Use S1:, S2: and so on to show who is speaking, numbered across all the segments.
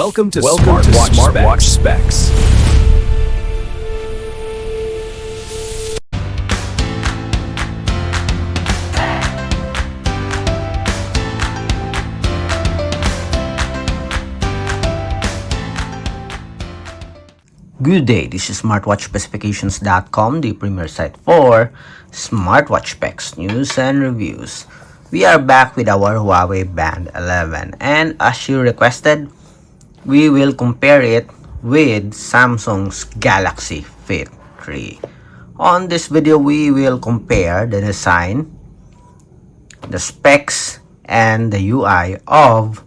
S1: Welcome to Smartwatch Specs.
S2: Good day, this is smartwatchspecifications.com, the premier site for smartwatch specs, news, and reviews. We are back with our Huawei Band 11, and as you requested, we will compare it with Samsung's Galaxy Fit 3. On this video, we will compare the design, the specs, and the UI of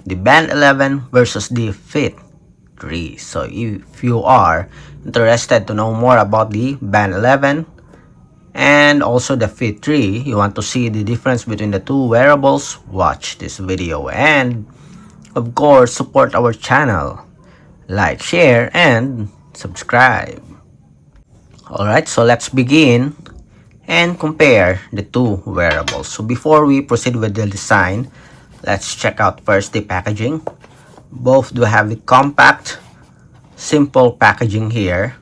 S2: the Band 11 versus the Fit 3. So if you are interested to know more about the Band 11 and also the Fit 3, you want to see the difference between the two wearables, watch this video and of course support our channel. Like, share, and subscribe. Alright, so let's begin and compare the two wearables. So before we proceed with the design, let's check out first the packaging. Both do have the compact, simple packaging here.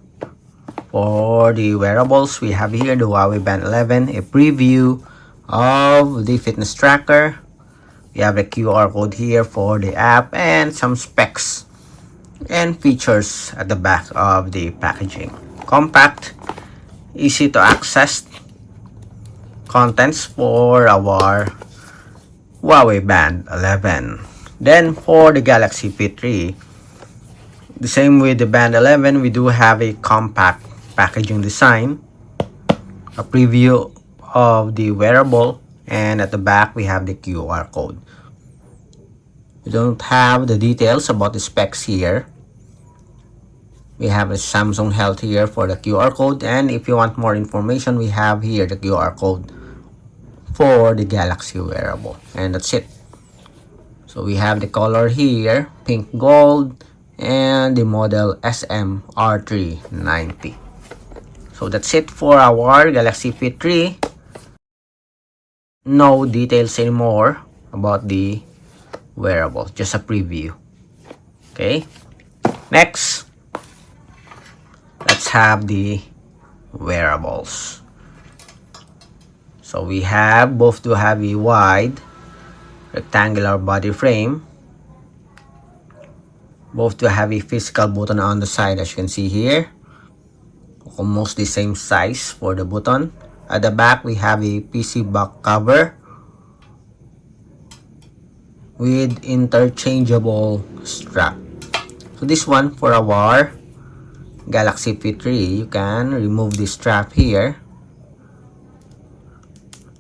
S2: For the wearables, we have here the Huawei Band 11, a preview of the fitness tracker. We have a QR code here for the app and some specs and features at the back of the packaging. Compact, easy to access contents for our Huawei Band 11. Then for the Galaxy Fit 3, the same with the Band 11, we do have a compact packaging design, a preview of the wearable, and at the back we have the QR code. We don't have the details about the specs here. We have a Samsung Health here for the QR code, and if you want more information, we have here the QR code for the Galaxy wearable, and that's it. So we have the color here, pink gold, and the model SMR390. So that's it for our Galaxy Fit 3. No details anymore about the wearable, just a preview. Okay, next, let's have the wearables. So we have, both do have a wide rectangular body frame. Both do have a physical button on the side, as you can see here. Almost the same size for the button. At the back, we have a PC back cover with interchangeable strap. So this one, for our Galaxy Fit 3, you can remove the strap here.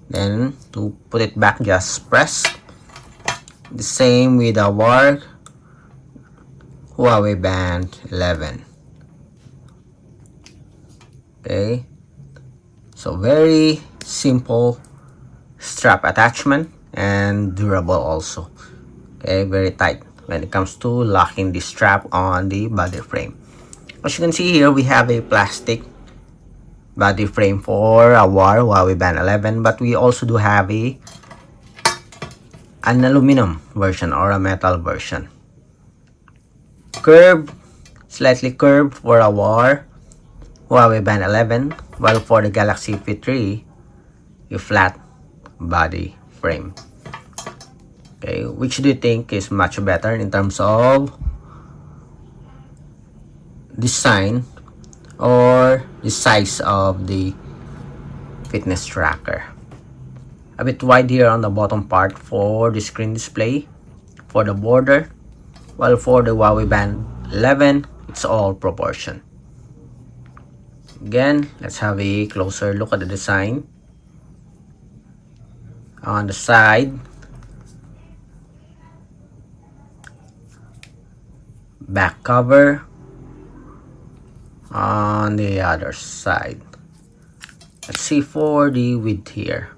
S2: Then to put it back, just press. The same with our Huawei Band 11. Okay, so very simple strap attachment and durable also. Okay, very tight when it comes to locking the strap on the body frame. As you can see here, we have a plastic body frame for our Huawei Band 11, but we also do have an aluminum version or a metal version. Curved, slightly curved for our Huawei Band 11, while for the Galaxy Fit 3, a flat body frame. Okay, which do you think is much better in terms of design or the size of the fitness tracker? A bit wide here on the bottom part for the screen display, for the border, while for the Huawei Band 11, it's all proportion. Again, let's have a closer look at the design. On the side, back cover. On the other side, let's see for the width here.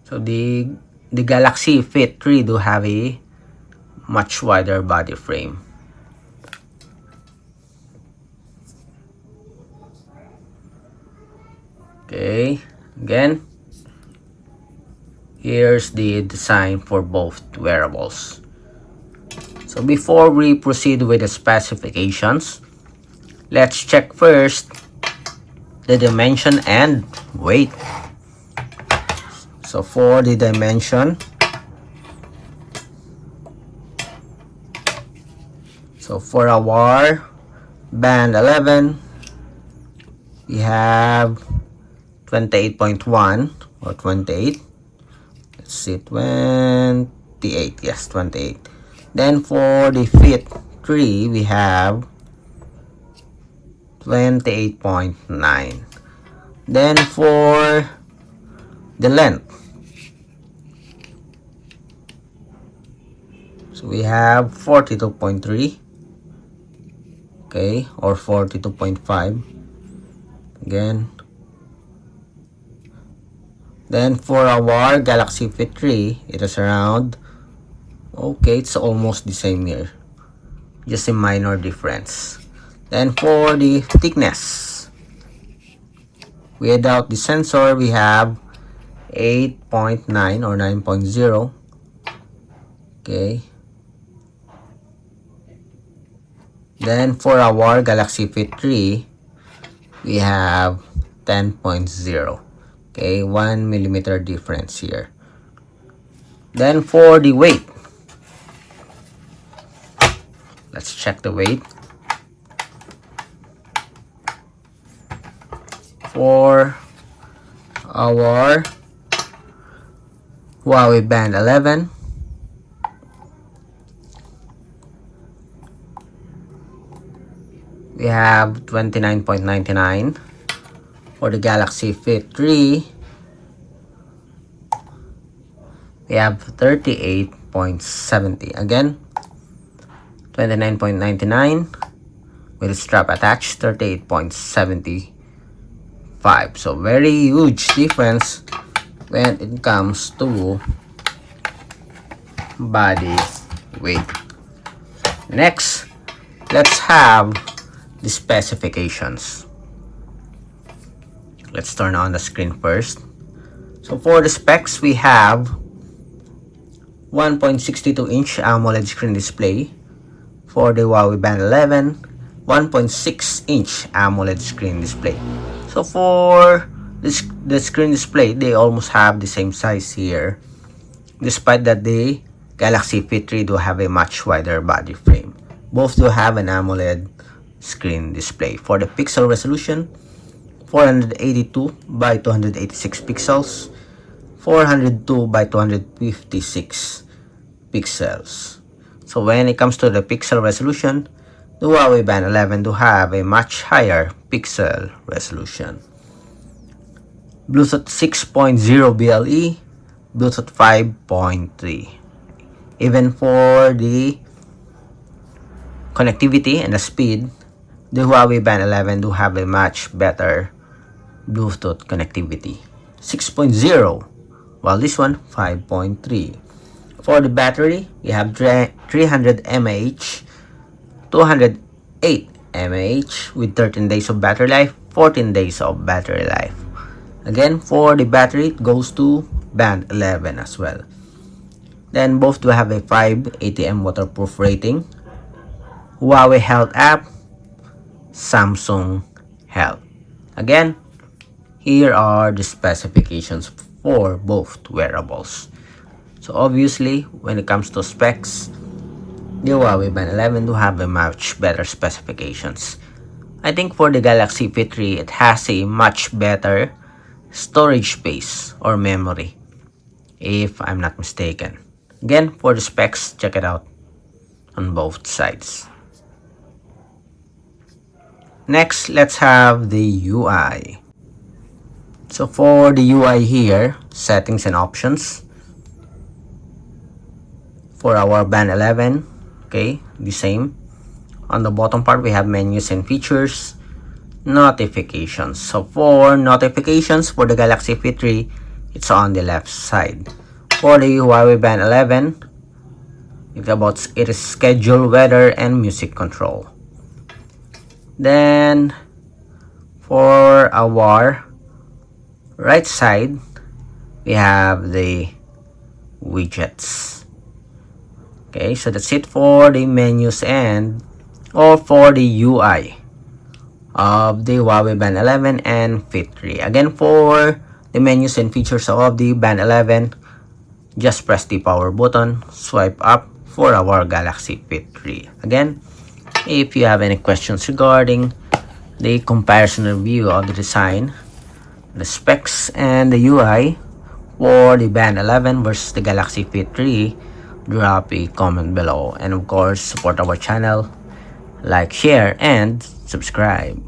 S2: So the Galaxy Fit 3 do have a much wider body frame. Okay, again, here's the design for both wearables. So before we proceed with the specifications, let's check first the dimension and weight. So for the dimension, so for our band 11, we have 28.1 or 28. Let's see, 28. Yes, 28. Then for the fit 3, we have 28.9. Then for the length, so we have 42.3, okay, or 42.5 again. Then for our Galaxy Fit 3, it is around, okay, it's almost the same here, just a minor difference. Then for the thickness, without the sensor, we have 8.9 or 9.0, okay. Then for our Galaxy Fit 3, we have 10.0, okay, 1 millimeter difference here. Then for the weight, let's check the weight. For our Huawei Band 11, we have 29.99. For the Galaxy Fit 3, we have 38.70. Again, 29.99 with a strap attached, 38.75. So very huge difference when it comes to body weight. Next, let's have the specifications. Let's turn on the screen first. So for the specs, we have 1.62-inch AMOLED screen display. For the Huawei Band 11, 1.6-inch AMOLED screen display. So for the screen display, they almost have the same size here, despite that the Galaxy Fit 3 do have a much wider body frame. Both do have an AMOLED screen display. For the pixel resolution, 482 by 286 pixels, 402 by 256 pixels. So when it comes to the pixel resolution, the Huawei Band 11 do have a much higher pixel resolution. Bluetooth 6.0 BLE, Bluetooth 5.3. Even for the connectivity and the speed, the Huawei Band 11 do have a much better Bluetooth connectivity, 6.0, while this one 5.3. For the battery, we have 300 mAh, 208 mAh with 13 days of battery life, 14 days of battery life. Again, for the battery, it goes to Band 11 as well. Then both do have a 5 ATM waterproof rating. Huawei Health app, Samsung Health. Again, here are the specifications for both wearables. So obviously, when it comes to specs, the Huawei Band 11 do have a much better specifications. I think for the Galaxy Fit 3, it has a much better storage space or memory, if I'm not mistaken. Again, for the specs, check it out on both sides. Next, let's have the UI. So for the UI here, settings and options. For our Band 11, okay, the same. On the bottom part, we have menus and features, notifications. So for notifications for the Galaxy Fit 3, it's on the left side. For the Huawei Band 11, it is schedule, weather, and music control. Then for our right side, we have the widgets. Okay, so that's it for the menus or for the UI of the Huawei Band 11 and Fit 3. Again, for the menus and features of the Band 11, just press the power button, swipe up for our Galaxy Fit 3. Again, if you have any questions regarding the comparison review of the design, the specs, and the UI for the Band 11 versus the Galaxy Fit 3, drop a comment below. And of course, support our channel, like, share, and subscribe.